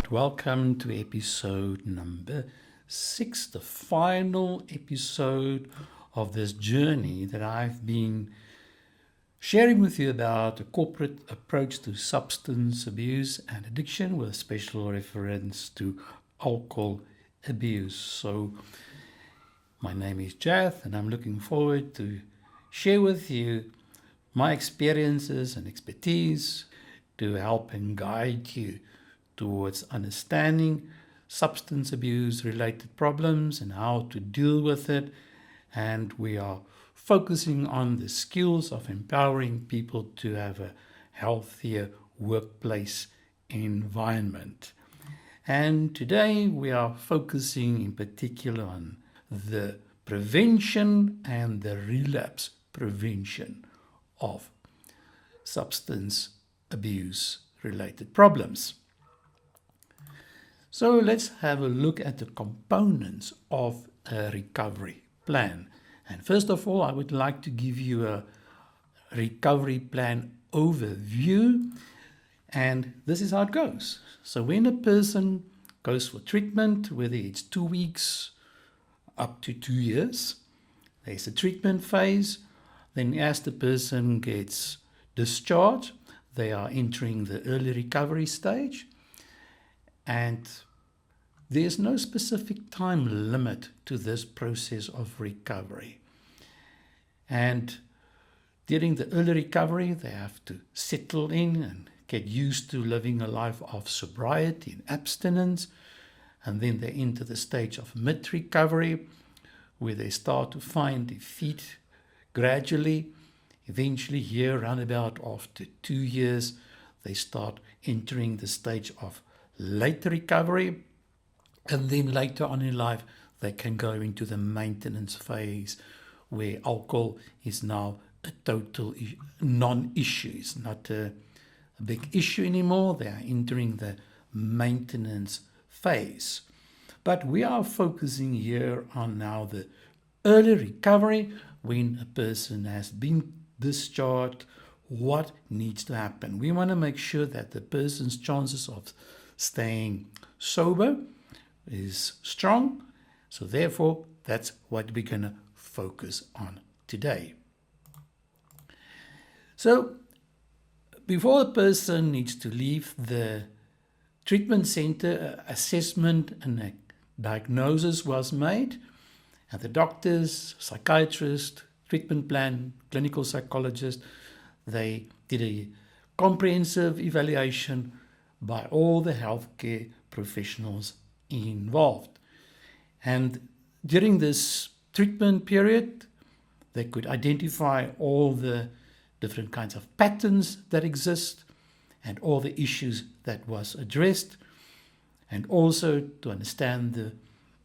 right, welcome to episode number 6, the final episode of this journey that I've been sharing with you about a corporate approach to substance abuse and addiction with special reference to alcohol abuse. So my name is Jath and I'm looking forward to share with you my experiences and expertise to help and guide you towards understanding substance abuse related problems and how to deal with it. And we are focusing on the skills of empowering people to have a healthier workplace environment. And today we are focusing in particular on the prevention and the relapse prevention of substance abuse related problems. So let's have a look at the components of a recovery plan. And first of all, I would like to give you a recovery plan overview. And this is how it goes. So when a person goes for treatment, whether it's 2 weeks up to 2 years, there's a treatment phase. Then as the person gets discharged, they are entering the early recovery stage. And there's no specific time limit to this process of recovery. And during the early recovery, they have to settle in and get used to living a life of sobriety and abstinence. And then they enter the stage of mid-recovery, where they start to find their feet gradually. Eventually, here, around about after 2 years, they start entering the stage of late recovery, and then later on in life they can go into the maintenance phase where alcohol is now a total non-issue. It's not a big issue anymore. They are entering the maintenance phase. But we are focusing here on now the early recovery. When a person has been discharged, what needs to happen? We want to make sure that the person's chances of staying sober is strong. So therefore, that's what we're going to focus on today. So before a person needs to leave the treatment center, assessment and a diagnosis was made. And the doctors, psychiatrist, treatment plan, clinical psychologist, they did a comprehensive evaluation by all the healthcare professionals involved. And during this treatment period, they could identify all the different kinds of patterns that exist and all the issues that was addressed, and also to understand the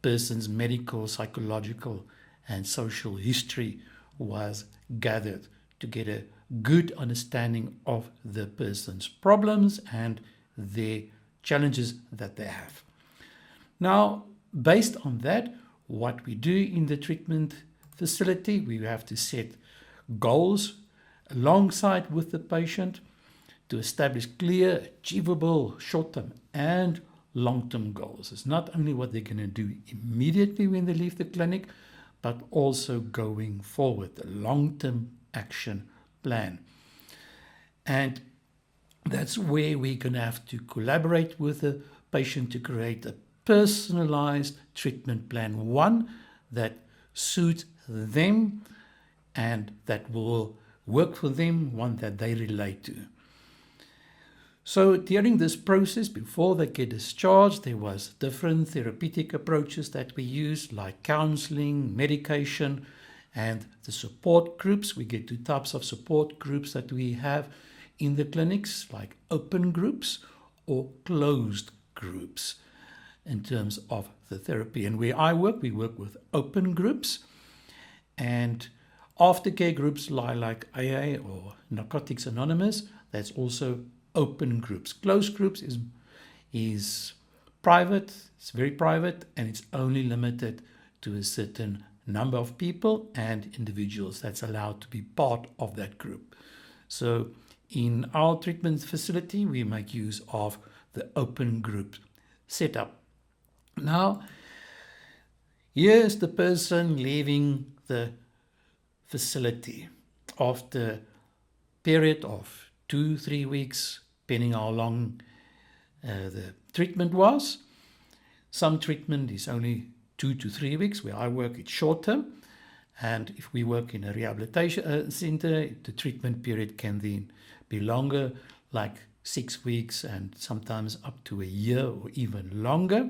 person's medical, psychological, and social history was gathered to get a good understanding of the person's problems and their challenges that they have. Now, based on that, what we do in the treatment facility, we have to set goals alongside with the patient to establish clear, achievable short-term and long-term goals. It's not only what they're going to do immediately when they leave the clinic, but also going forward, the long-term action plan. And that's where we're going to have to collaborate with the patient to create a personalized treatment plan, one that suits them and that will work for them, one that they relate to. So during this process, before they get discharged, there was different therapeutic approaches that we used, like counseling, medication, and the support groups. We get 2 types of support groups that we have in the clinics, like open groups or closed groups in terms of the therapy. And where I work, we work with open groups, and aftercare groups like AA or Narcotics Anonymous, that's also open groups. Closed groups is private, it's very private, and it's only limited to a certain number of people and individuals that's allowed to be part of that group. So in our treatment facility, we make use of the open group setup. Now, here's the person leaving the facility after a period of 2-3 weeks, depending how long the treatment was. Some treatment is only 2 to 3 weeks. Where I work, it's shorter. And if we work in a rehabilitation center, the treatment period can then be longer, like 6 weeks and sometimes up to a year or even longer.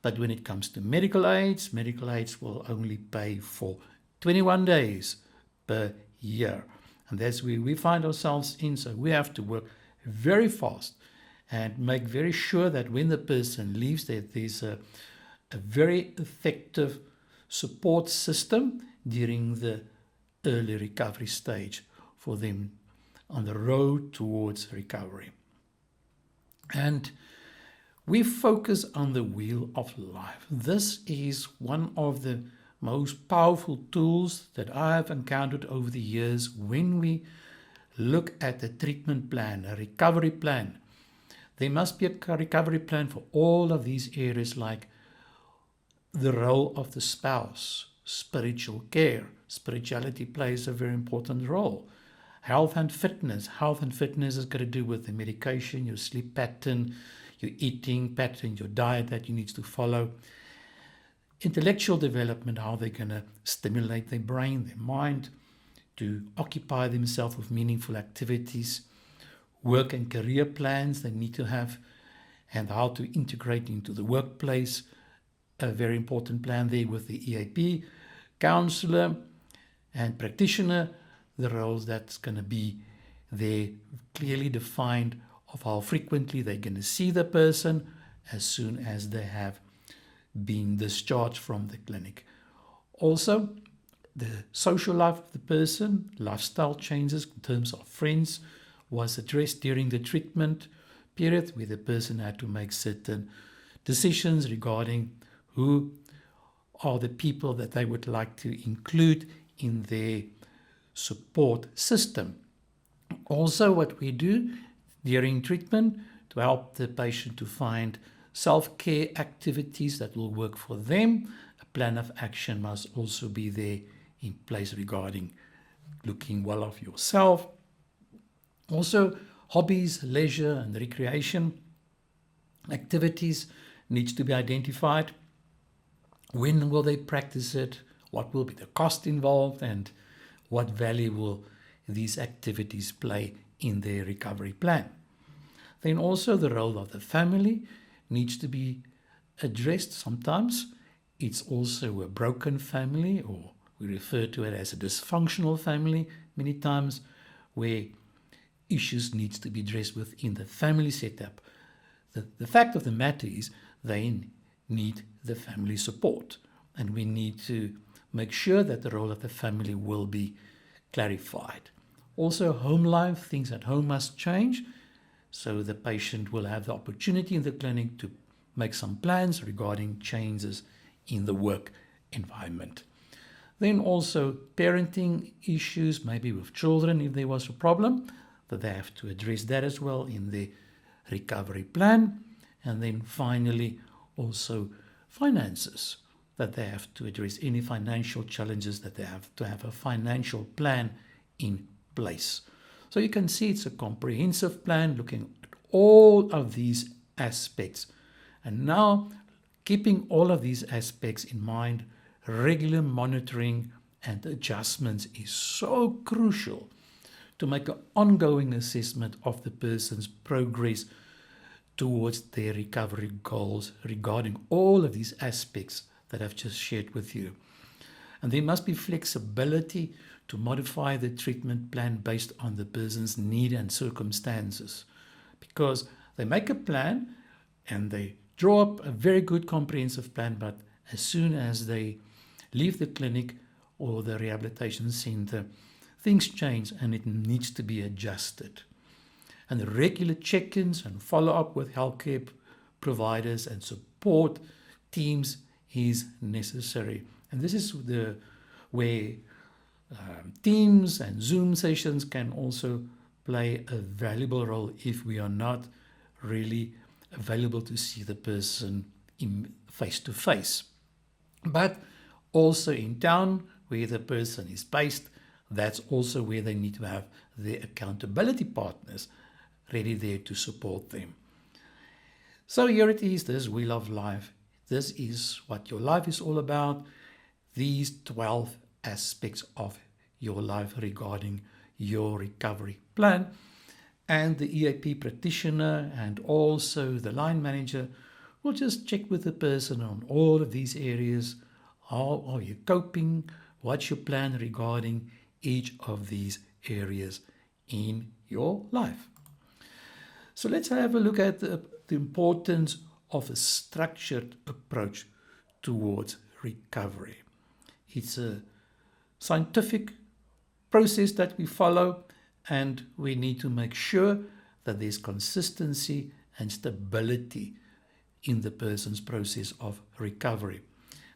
But when it comes to medical aids will only pay for 21 days per year. And that's where we find ourselves in. So we have to work very fast and make very sure that when the person leaves, that there's a very effective support system during the early recovery stage for them on the road towards recovery. And we focus on the wheel of life. This is one of the most powerful tools that I have encountered over the years when we look at a treatment plan, a recovery plan. There must be a recovery plan for all of these areas, like the role of the spouse, spiritual care. Spirituality plays a very important role. Health and fitness. Health and fitness is going to do with the medication, your sleep pattern, your eating pattern, your diet that you need to follow. Intellectual development, how they're going to stimulate their brain, their mind, to occupy themselves with meaningful activities. Work and career plans they need to have, and how to integrate into the workplace. A very important plan there with the EAP, counselor and practitioner, the roles that's going to be there clearly defined of how frequently they're going to see the person as soon as they have been discharged from the clinic. Also, the social life of the person, lifestyle changes in terms of friends, was addressed during the treatment period, where the person had to make certain decisions regarding who are the people that they would like to include in their support system. Also, what we do during treatment to help the patient to find self-care activities that will work for them. A plan of action must also be there in place regarding looking well of yourself. Also, hobbies, leisure and recreation activities needs to be identified. When will they practice it? What will be the cost involved? And what value will these activities play in their recovery plan? Then also the role of the family needs to be addressed. Sometimes it's also a broken family, or we refer to it as a dysfunctional family many times, where issues needs to be addressed within the family setup. The fact of the matter is they need the family support, and we need to make sure that the role of the family will be clarified. Also, home life, things at home must change, so the patient will have the opportunity in the clinic to make some plans regarding changes in the work environment. Then also parenting issues, maybe with children if there was a problem, that they have to address that as well in the recovery plan. And then finally also finances, that they have to address any financial challenges, that they have to have a financial plan in place. So you can see it's a comprehensive plan looking at all of these aspects. And now, keeping all of these aspects in mind, regular monitoring and adjustments is so crucial to make an ongoing assessment of the person's progress towards their recovery goals regarding all of these aspects that I've just shared with you. And there must be flexibility to modify the treatment plan based on the person's need and circumstances, because they make a plan and they draw up a very good comprehensive plan, but as soon as they leave the clinic or the rehabilitation center, things change and it needs to be adjusted. And the regular check-ins and follow-up with healthcare providers and support teams is necessary. And this is where Teams and Zoom sessions can also play a valuable role if we are not really available to see the person in face to face. But also in town where the person is based, that's also where they need to have their accountability partners ready there to support them. So here it is, this wheel of life. This is what your life is all about. These 12 aspects of your life regarding your recovery plan. And the EAP practitioner and also the line manager will just check with the person on all of these areas. How are you coping? What's your plan regarding each of these areas in your life? So let's have a look at the importance of a structured approach towards recovery. It's a scientific process that we follow, and we need to make sure that there's consistency and stability in the person's process of recovery.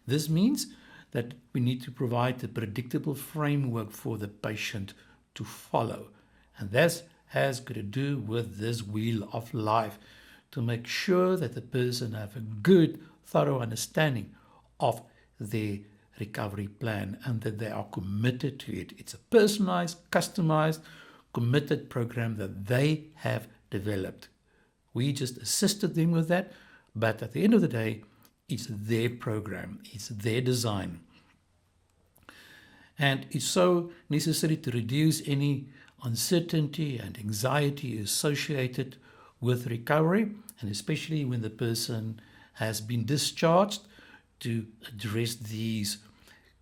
This means that we need to provide a predictable framework for the patient to follow. And that has got to do with this wheel of life, to make sure that the person have a good, thorough understanding of their recovery plan and that they are committed to it. It's a personalized, customized, committed program that they have developed. We just assisted them with that, but at the end of the day, it's their program, it's their design. And it's so necessary to reduce any uncertainty and anxiety associated with recovery, and especially when the person has been discharged, to address these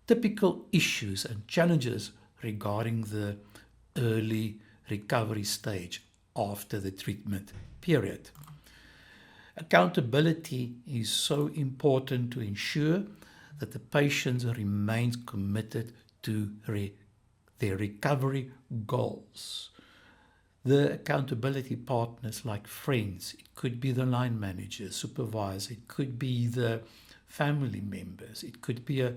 typical issues and challenges regarding the early recovery stage after the treatment period. Accountability is so important to ensure that the patient remains committed to their recovery goals. The accountability partners like friends, it could be the line manager, supervisor, it could be the family members, it could be a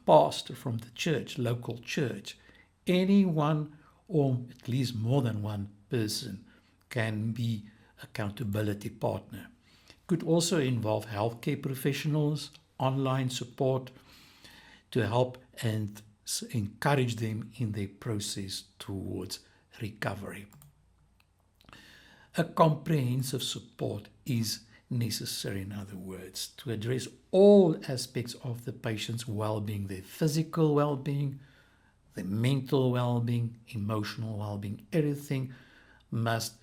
pastor from the church, local church. Anyone, or at least more than one person, can be accountability partner. It could also involve healthcare professionals, online support to help and encourage them in their process towards recovery. A comprehensive support is necessary, in other words, to address all aspects of the patient's well-being, their physical well-being, their mental well-being, emotional well-being. Everything must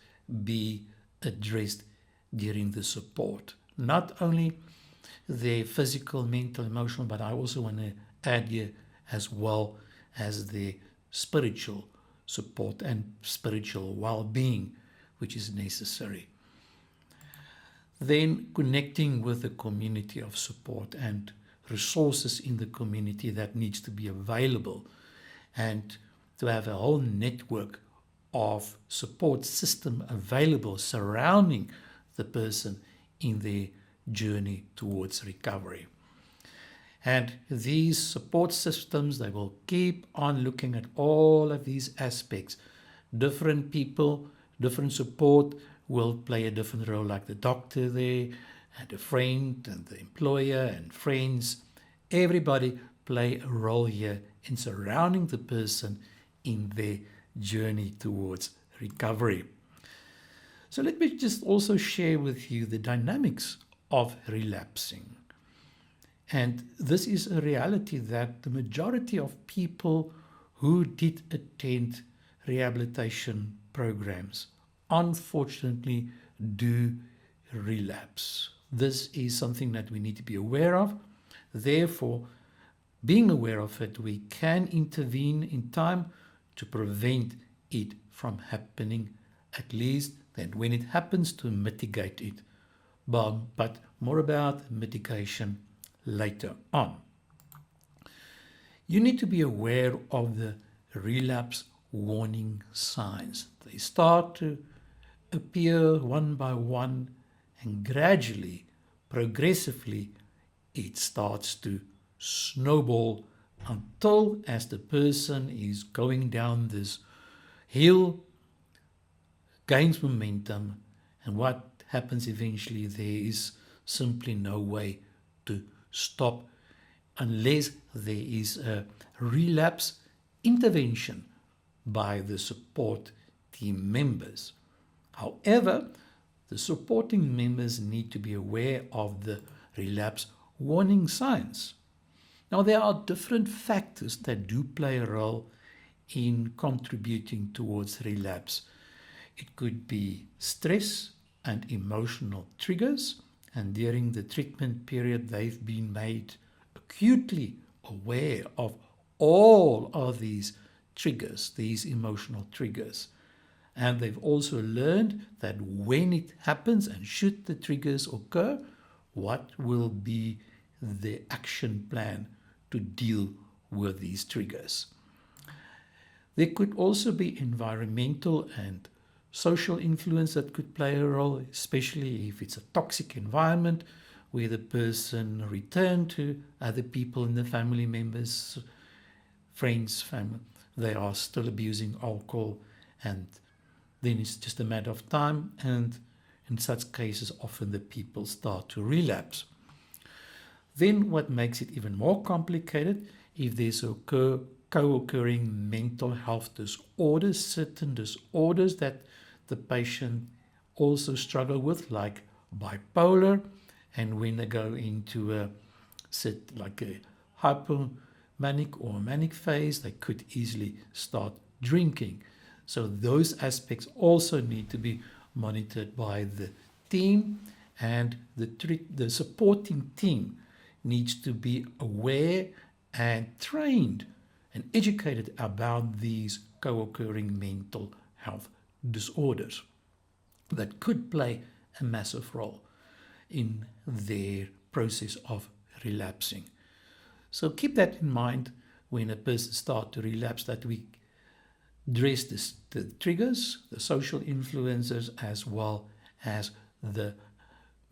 be addressed during the support. Not only their physical, mental, emotional, but I also want to add here as well as their spiritual support and spiritual well-being, which is necessary. Then connecting with the community of support and resources in the community that needs to be available, and to have a whole network of support system available surrounding the person in their journey towards recovery. And these support systems, they will keep on looking at all of these aspects. Different people, different support will play a different role, like the doctor there, and a friend, and the employer, and friends. Everybody play a role here in surrounding the person in their journey towards recovery. So let me just also share with you the dynamics of relapsing. And this is a reality that the majority of people who did attend rehabilitation programs unfortunately do relapse. This is something that we need to be aware of. Therefore, being aware of it, we can intervene in time to prevent it from happening, at least then when it happens, to mitigate it. But more about mitigation later on. You need to be aware of the relapse warning signs. They start to appear one by one, and gradually, progressively, it starts to snowball until, as the person is going down this hill, gains momentum, and what happens eventually, there is simply no way to stop unless there is a relapse intervention by the support team members. However, the supporting members need to be aware of the relapse warning signs. Now, there are different factors that do play a role in contributing towards relapse. It could be stress and emotional triggers, and during the treatment period, they've been made acutely aware of all of these triggers, these emotional triggers. And they've also learned that when it happens and should the triggers occur, what will be the action plan to deal with these triggers. There could also be environmental and social influence that could play a role, especially if it's a toxic environment where the person returned to other people in the family members, friends, family. They are still abusing alcohol, and then it's just a matter of time, and in such cases often the people start to relapse. Then what makes it even more complicated, if there's co-occurring mental health disorders, certain disorders that the patient also struggle with, like bipolar, and when they go into a hypomanic or manic phase, they could easily start drinking. So those aspects also need to be monitored by the team, and the supporting team needs to be aware and trained and educated about these co-occurring mental health disorders that could play a massive role in their process of relapsing. So keep that in mind when a person starts to relapse, that we address the triggers, the social influences, as well as the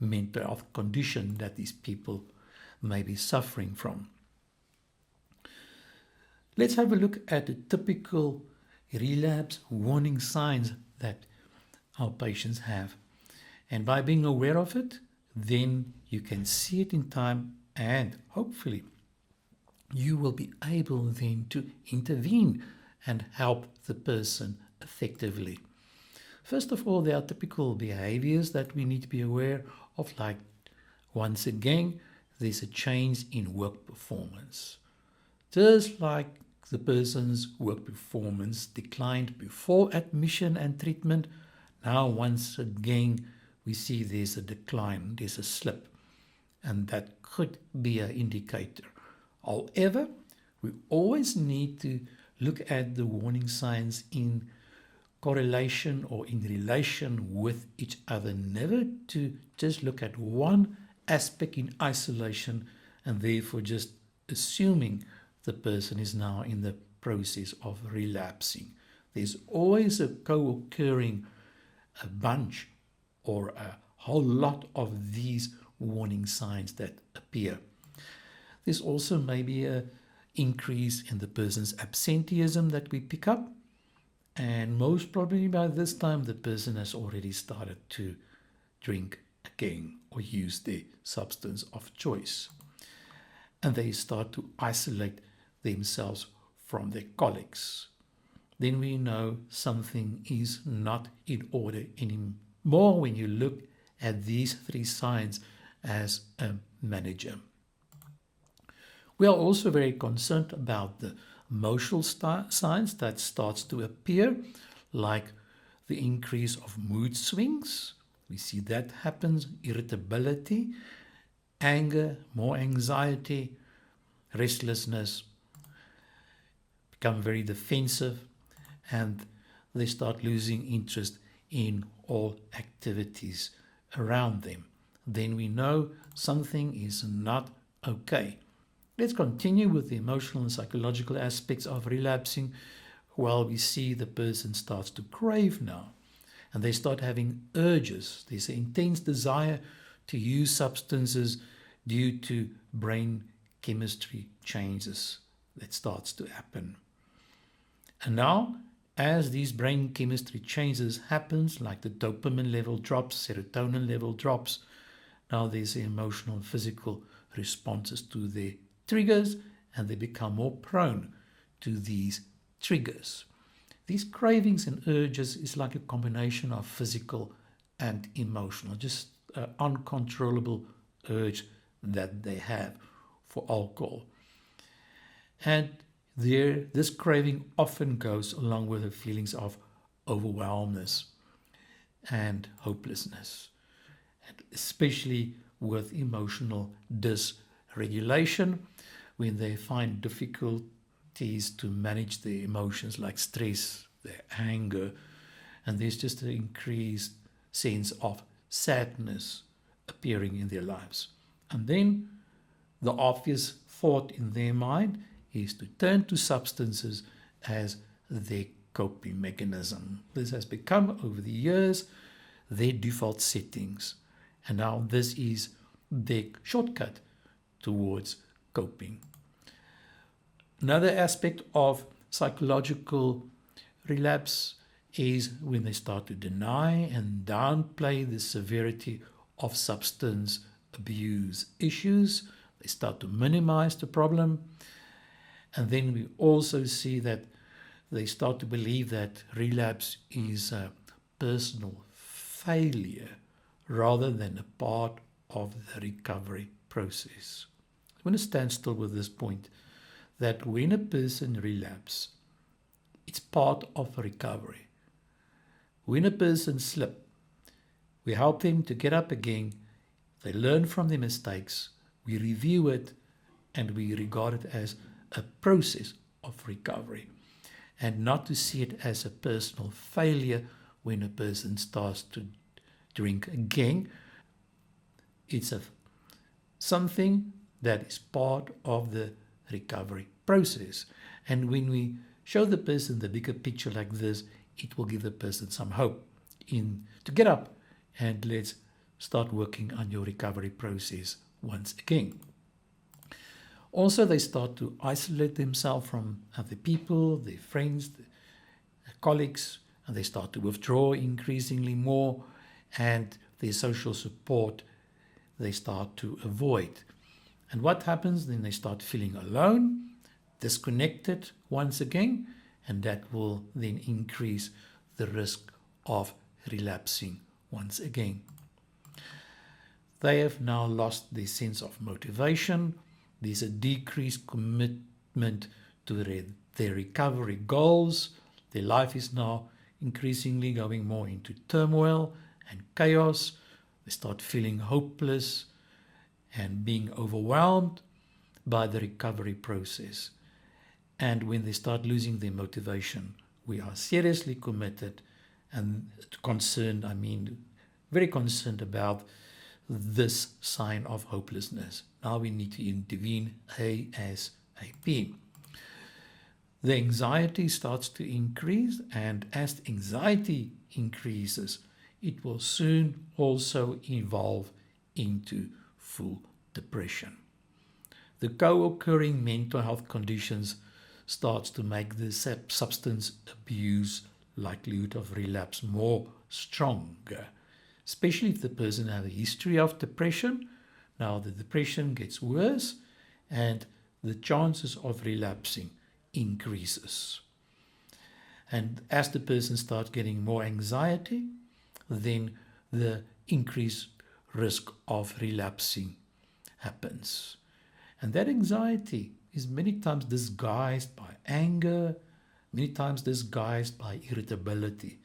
mental health condition that these people may be suffering from. Let's have a look at the typical relapse warning signs that our patients have. And by being aware of it, then you can see it in time, and hopefully you will be able then to intervene and help the person effectively. First of all, there are typical behaviors that we need to be aware of, like, once again, there's a change in work performance. Just like the person's work performance declined before admission and treatment, now once again we see there's a decline, there's a slip, and that could be an indicator. However, we always need to look at the warning signs in correlation or in relation with each other, never to just look at one aspect in isolation and therefore just assuming the person is now in the process of relapsing. There's always a co-occurring a bunch or a whole lot of these warning signs that appear. There's also maybe an increase in the person's absenteeism that we pick up, and most probably by this time the person has already started to drink again or use their substance of choice, and they start to isolate themselves from their colleagues. Then we know something is not in order anymore when you look at these three signs as a manager. We are also very concerned about the emotional signs that starts to appear, like the increase of mood swings. We see that happens, irritability, anger, more anxiety, restlessness, become very defensive, and they start losing interest in all activities around them. Then we know something is not okay. Let's continue with the emotional and psychological aspects of relapsing. Well, we see the person starts to crave now, and they start having urges. There's an intense desire to use substances due to brain chemistry changes that starts to happen. And now, as these brain chemistry changes happens, like the dopamine level drops, serotonin level drops, now there's emotional and physical responses to their triggers, and they become more prone to these triggers. These cravings and urges is like a combination of physical and emotional, just an uncontrollable urge that they have for alcohol. And this craving often goes along with the feelings of overwhelmness and hopelessness, and especially with emotional dysregulation when they find difficulties to manage their emotions like stress, their anger, and there's just an increased sense of sadness appearing in their lives. And then the obvious thought in their mind is to turn to substances as their coping mechanism. This has become, over the years, their default settings. And now this is their shortcut towards coping. Another aspect of psychological relapse is when they start to deny and downplay the severity of substance abuse issues. They start to minimize the problem. And then we also see that they start to believe that relapse is a personal failure rather than a part of the recovery process. I want to stand still with this point, that when a person relapses, it's part of a recovery. When a person slips, we help them to get up again. They learn from their mistakes, we review it, and we regard it as a process of recovery, and not to see it as a personal failure when a person starts to drink again. It's something that is part of the recovery process. And when we show the person the bigger picture like this, it will give the person some hope to get up and let's start working on your recovery process once again. Also, they start to isolate themselves from other people, their friends, their colleagues, and they start to withdraw increasingly more, and their social support they start to avoid. And what happens? Then they start feeling alone, disconnected once again, and that will then increase the risk of relapsing once again. They have now lost their sense of motivation. There's a decreased commitment to their recovery goals. Their life is now increasingly going more into turmoil and chaos. They start feeling hopeless and being overwhelmed by the recovery process. And when they start losing their motivation, we are seriously committed and concerned, very concerned about this sign of hopelessness. Now we need to intervene ASAP. The anxiety starts to increase, and as anxiety increases, it will soon also evolve into full depression. The co-occurring mental health conditions starts to make the substance abuse likelihood of relapse more stronger, especially if the person has a history of depression. Now the depression gets worse and the chances of relapsing increases. And as the person starts getting more anxiety, then the increased risk of relapsing happens. And that anxiety is many times disguised by anger, many times disguised by irritability.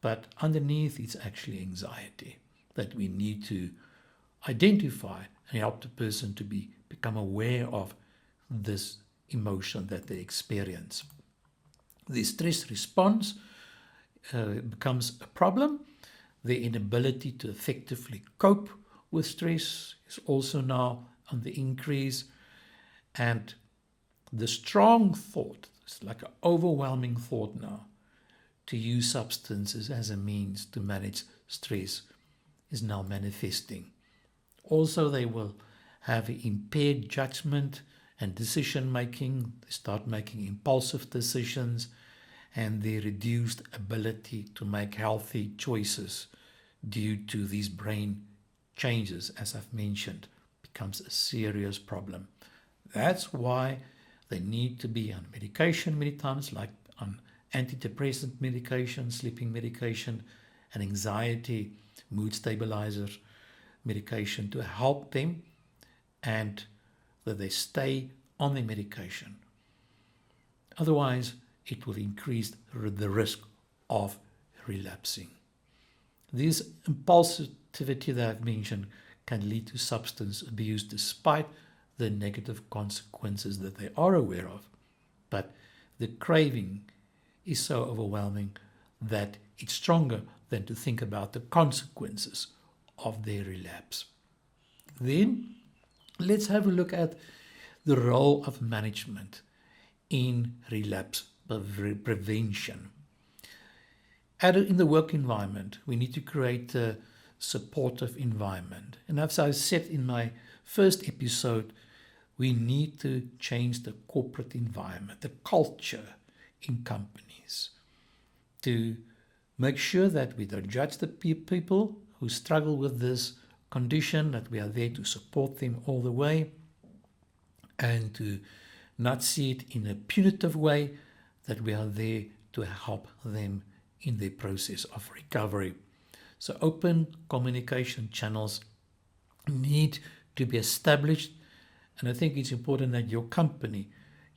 But underneath, it's actually anxiety that we need to identify and help the person to become aware of this emotion that they experience. The stress response becomes a problem. The inability to effectively cope with stress is also now on the increase. And the strong thought, it's like an overwhelming thought now, to use substances as a means to manage stress is now manifesting. Also, they will have impaired judgment and decision making. They start making impulsive decisions, and their reduced ability to make healthy choices due to these brain changes, as I've mentioned, becomes a serious problem. That's why they need to be on medication many times, like on antidepressant medication, sleeping medication, and anxiety, mood stabilizer medication to help them and that they stay on the medication. Otherwise, it will increase the risk of relapsing. This impulsivity that I've mentioned can lead to substance abuse despite the negative consequences that they are aware of. But the craving is so overwhelming that it's stronger than to think about the consequences of their relapse. Then let's have a look at the role of management in relapse prevention. In the work environment, we need to create a supportive environment. And as I said in my first episode, we need to change the corporate environment, the culture in companies, to make sure that we don't judge the people who struggle with this condition, that we are there to support them all the way, and to not see it in a punitive way, that we are there to help them in their process of recovery. So open communication channels need to be established, and I think it's important that your company,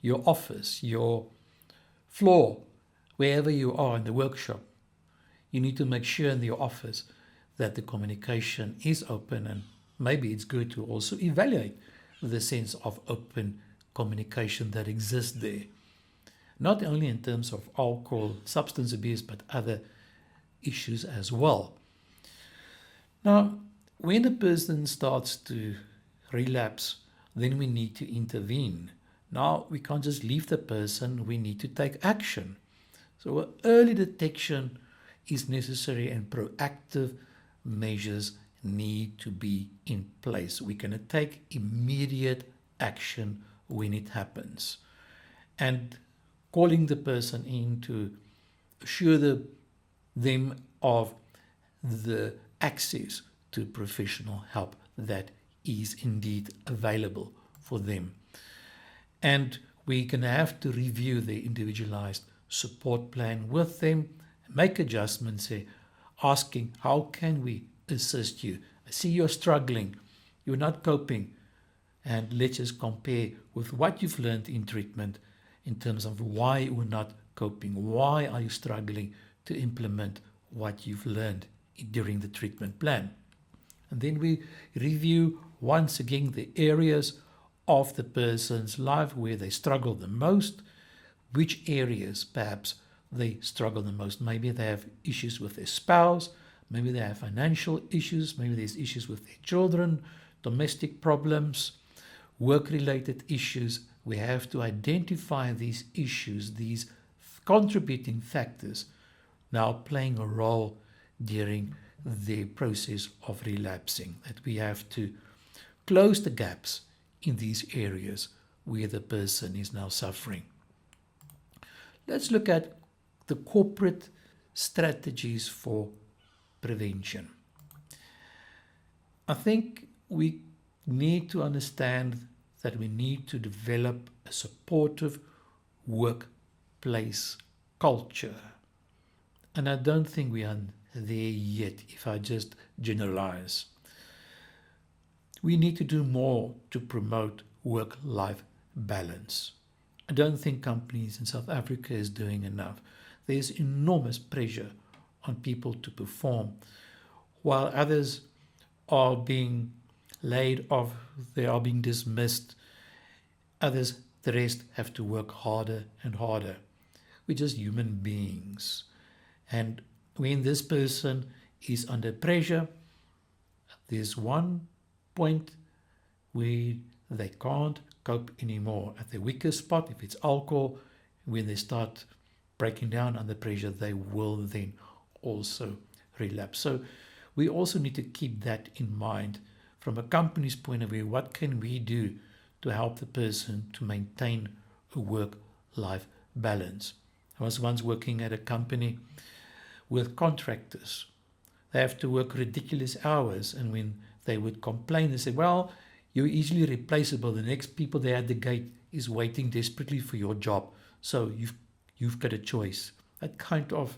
your office, your floor, wherever you are in the workshop, you need to make sure in your office that the communication is open, and maybe it's good to also evaluate the sense of open communication that exists there. Not only in terms of alcohol, substance abuse, but other issues as well. Now, when a person starts to relapse, then we need to intervene. Now, we can't just leave the person, we need to take action. So early detection is necessary and proactive measures need to be in place. We're going to take immediate action when it happens. And calling the person in to assure them of the access to professional help that is indeed available for them. And we're going to have to review the individualized support plan with them, make adjustments, asking how can we assist you? I see you're struggling, you're not coping, and let's just compare with what you've learned in treatment in terms of why you're not coping, why are you struggling to implement what you've learned during the treatment plan. And then we review once again the areas of the person's life where they struggle the most, which areas perhaps they struggle the most. Maybe they have issues with their spouse, maybe they have financial issues, maybe there's issues with their children, domestic problems, work-related issues. We have to identify these issues, these contributing factors now playing a role during the process of relapsing, that we have to close the gaps in these areas where the person is now suffering. Let's look at the corporate strategies for prevention. I think we need to understand that we need to develop a supportive workplace culture. And I don't think we are there yet, if I just generalize. We need to do more to promote work-life balance. I don't think companies in South Africa is doing enough. There's enormous pressure on people to perform, while others are being laid off, they are being dismissed. Others, the rest, have to work harder and harder. We're just human beings. And when this person is under pressure, there's one point where they can't cope anymore. At the weakest spot, if it's alcohol, when they start breaking down under pressure, they will then also relapse. So we also need to keep that in mind from a company's point of view. What can we do to help the person to maintain a work-life balance? I was once working at a company with contractors. They have to work ridiculous hours, and when they would complain, they say, well, you're easily replaceable. The next people there at the gate is waiting desperately for your job. So you've got a choice. That kind of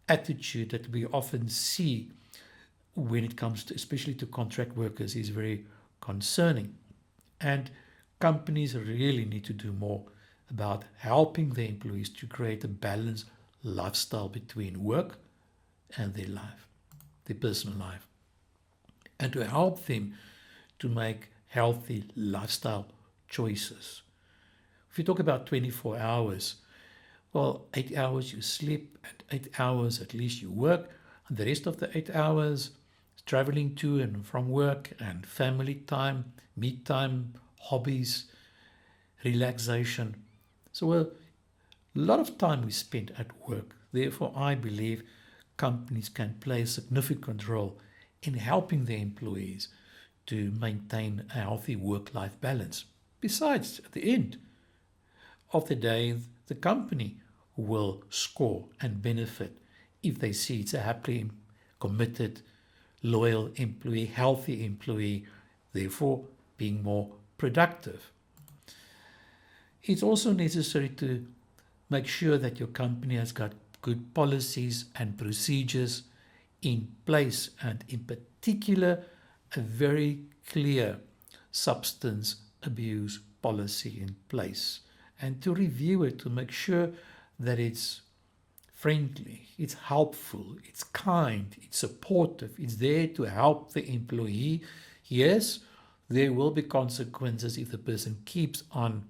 attitude that we often see when it comes to, especially to contract workers, is very concerning. And companies really need to do more about helping their employees to create a balanced lifestyle between work and their life, their personal life, and to help them to make healthy lifestyle choices. If you talk about 24 hours, well, 8 hours you sleep and 8 hours at least you work, and the rest of the 8 hours traveling to and from work and family time, me time, hobbies, relaxation. So a lot of time we spend at work. Therefore, I believe companies can play a significant role in helping their employees to maintain a healthy work-life balance. Besides, at the end of the day, the company will score and benefit if they see it's a happily committed, loyal employee, healthy employee, therefore being more productive. It's also necessary to make sure that your company has got good policies and procedures in place, and in particular, a very clear substance abuse policy in place, and to review it to make sure that it's friendly, it's helpful, it's kind, it's supportive, it's there to help the employee. Yes, there will be consequences if the person keeps on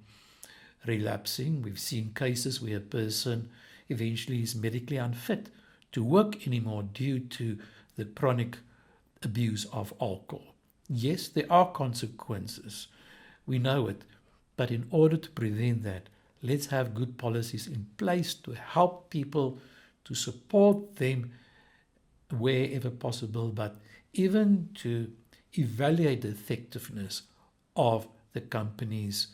relapsing. We've seen cases where a person eventually is medically unfit to work anymore due to the chronic abuse of alcohol. Yes, there are consequences. We know it. But in order to prevent that, let's have good policies in place to help people, to support them wherever possible, but even to evaluate the effectiveness of the company's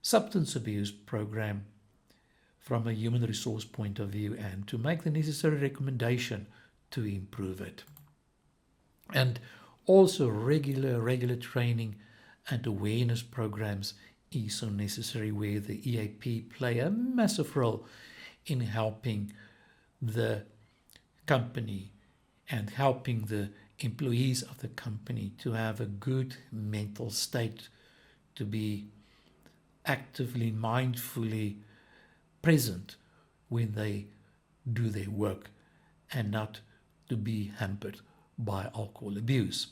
substance abuse program from a human resource point of view, and to make the necessary recommendation to improve it. And also regular training and awareness programs is so necessary, where the EAP play a massive role in helping the company and helping the employees of the company to have a good mental state, to be actively, mindfully present when they do their work, and not to be hampered by alcohol abuse.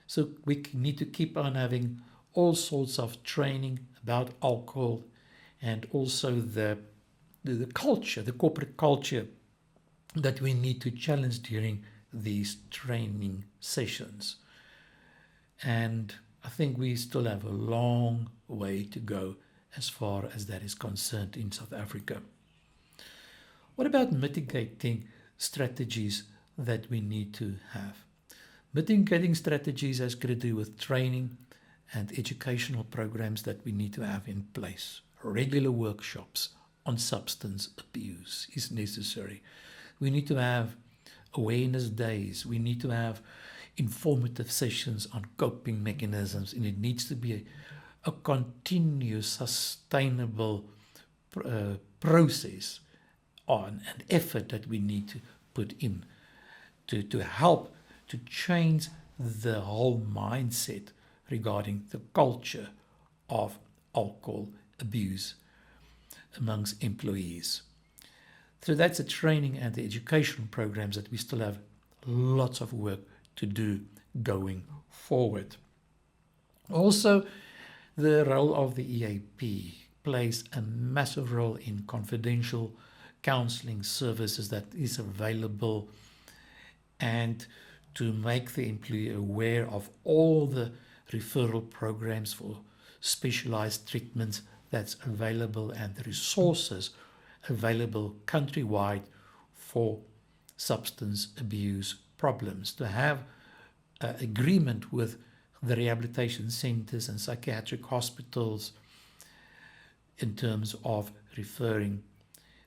So we need to keep on having all sorts of training about alcohol, and also the culture, the corporate culture that we need to challenge during these training sessions. And I think we still have a long way to go as far as that is concerned in South Africa. What about mitigating strategies that we need to have? Mitigating strategies has got to do with training and educational programs that we need to have in place. Regular workshops on substance abuse is necessary. We need to have awareness days. We need to have informative sessions on coping mechanisms, and it needs to be a continuous, sustainable process on an effort that we need to put in to help to change the whole mindset regarding the culture of alcohol abuse amongst employees. So that's the training and the educational programs that we still have lots of work to do going forward. Also, the role of the EAP plays a massive role in confidential counseling services that is available, and to make the employee aware of all the referral programs for specialized treatments that's available, and the resources available countrywide for substance abuse problems, to have agreement with the rehabilitation centers and psychiatric hospitals in terms of referring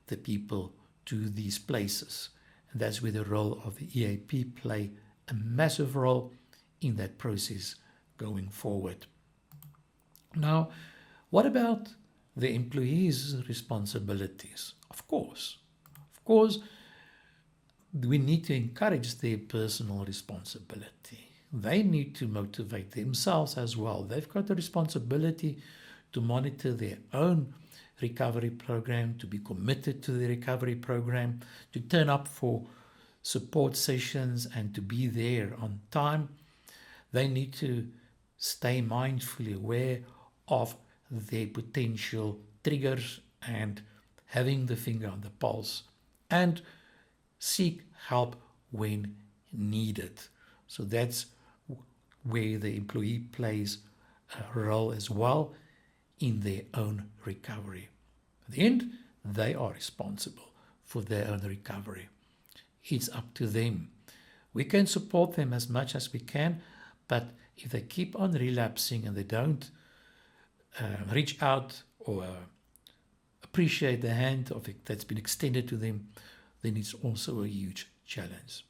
the people to these places. And that's where the role of the EAP play a massive role in that process going forward. Now, what about the employees' responsibilities? Of course, we need to encourage their personal responsibility. They need to motivate themselves as well. They've got the responsibility to monitor their own recovery program, to be committed to the recovery program, to turn up for support sessions and to be there on time. They need to stay mindfully aware of their potential triggers and having the finger on the pulse and seek help when needed. So that's where the employee plays a role as well in their own recovery. At the end, they are responsible for their own recovery. It's up to them. We can support them as much as we can, but if they keep on relapsing and they don't reach out or appreciate the hand of it that's been extended to them, then it's also a huge challenge.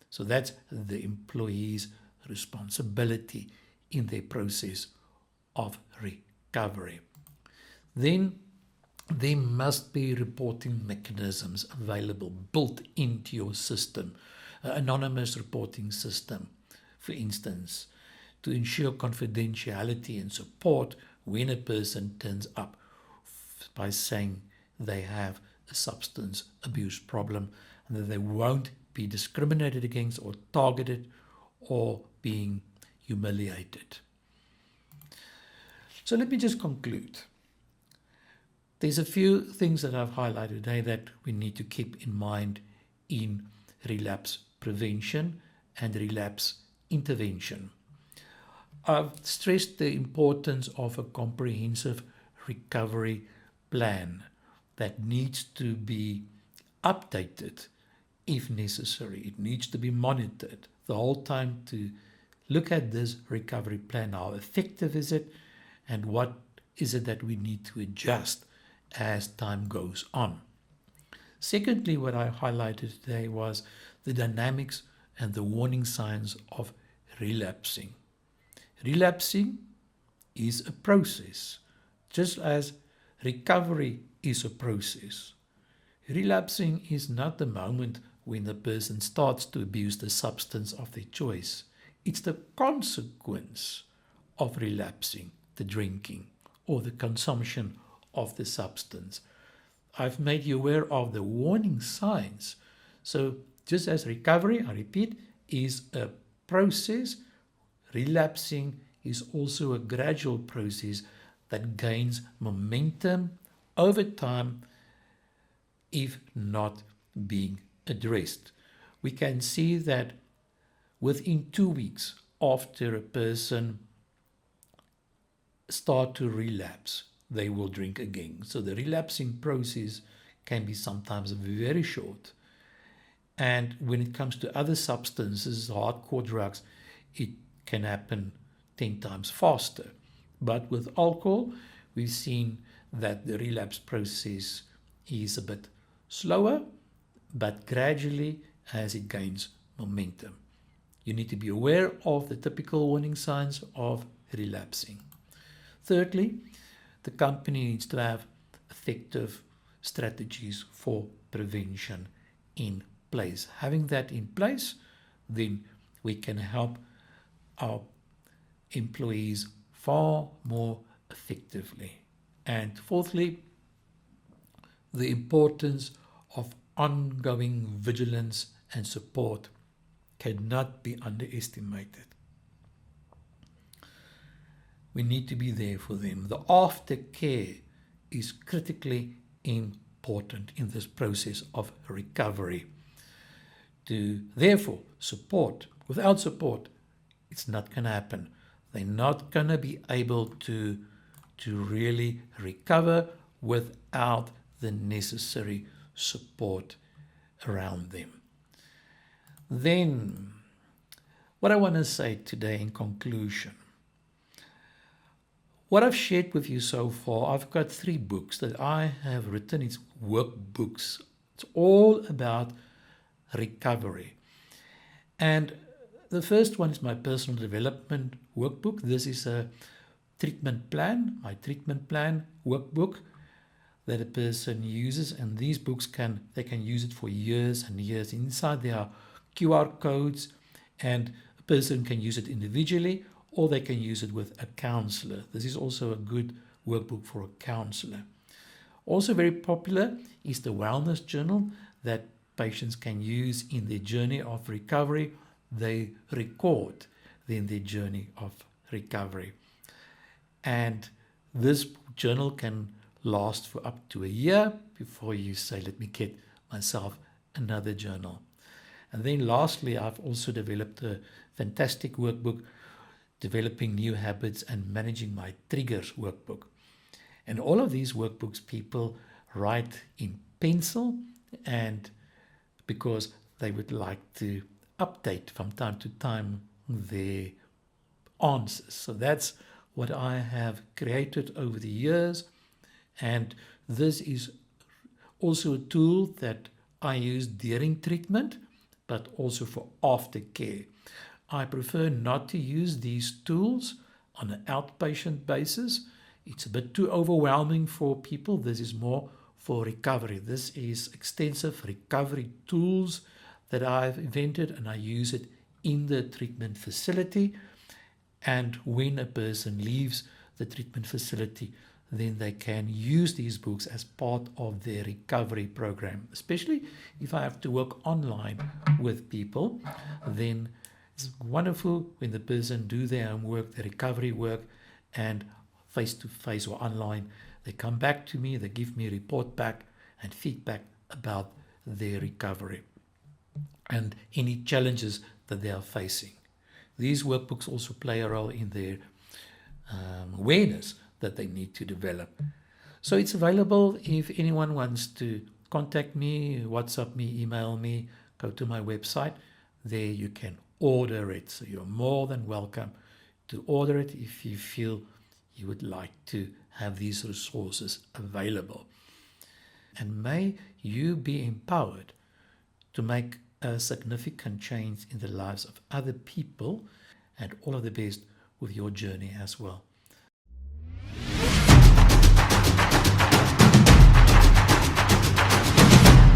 So that's the employee's responsibility in their process of recovery. Then there must be reporting mechanisms available, built into your system, an anonymous reporting system, for instance, to ensure confidentiality and support when a person turns up by saying they have a substance abuse problem and that they won't be discriminated against or targeted or being humiliated. So let me just conclude. There's a few things that I've highlighted today that we need to keep in mind in relapse prevention and relapse intervention. I've stressed the importance of a comprehensive recovery plan that needs to be updated if necessary. It needs to be monitored the whole time to look at this recovery plan. How effective is it, and what is it that we need to adjust as time goes on? Secondly, what I highlighted today was the dynamics and the warning signs of relapsing. Relapsing is a process, just as recovery is a process. Relapsing is not the moment when the person starts to abuse the substance of their choice. It's the consequence of relapsing, the drinking or the consumption of the substance. I've made you aware of the warning signs. So just as recovery, I repeat, is a process, relapsing is also a gradual process that gains momentum over time if not being addressed. We can see that within 2 weeks after a person start to relapse, they will drink again. So the relapsing process can be sometimes very short. And when it comes to other substances, hardcore drugs, it can happen 10 times faster. But with alcohol, we've seen that the relapse process is a bit slower, but gradually as it gains momentum. You need to be aware of the typical warning signs of relapsing. Thirdly, the company needs to have effective strategies for prevention in place. Having that in place, then we can help our employees far more effectively. And fourthly, the importance of ongoing vigilance and support cannot be underestimated. We need to be there for them. The aftercare is critically important in this process of recovery. To therefore support, without support, it's not going to happen. They're not going to be able to really recover without the necessary support around them. Then, what I want to say today in conclusion, What I've shared with you so far, I've got 3 books that I have written. It's workbooks. It's all about recovery. And the first one is my personal development workbook. This is a treatment plan, my treatment plan workbook that a person uses, and these books can use it for years and years. Inside there are QR codes, and a person can use it individually or they can use it with a counselor. This is also a good workbook for a counselor. Also very popular is the wellness journal that patients can use in their journey of recovery. They record then their journey of recovery. And this journal can last for up to a year before you say, let me get myself another journal. And then lastly, I've also developed a fantastic workbook, Developing New Habits and Managing My Triggers workbook. And all of these workbooks people write in pencil, and because they would like to update from time to time their answers. So that's what I have created over the years. And this is also a tool that I use during treatment, but also for aftercare. I prefer not to use these tools on an outpatient basis. It's a bit too overwhelming for people. This is more for recovery. This is extensive recovery tools that I've invented, and I use it in the treatment facility. And when a person leaves the treatment facility, then they can use these books as part of their recovery program. Especially if I have to work online with people, then it's wonderful when the person do their homework, their recovery work, and face-to-face or online, they come back to me, they give me a report back and feedback about their recovery and any challenges that they are facing. These workbooks also play a role in their awareness that they need to develop. So it's available if anyone wants to contact me, WhatsApp me, email me, go to my website. There you can order it. So you're more than welcome to order it if you feel you would like to have these resources available. And may you be empowered to make a significant change in the lives of other people, and all of the best with your journey as well.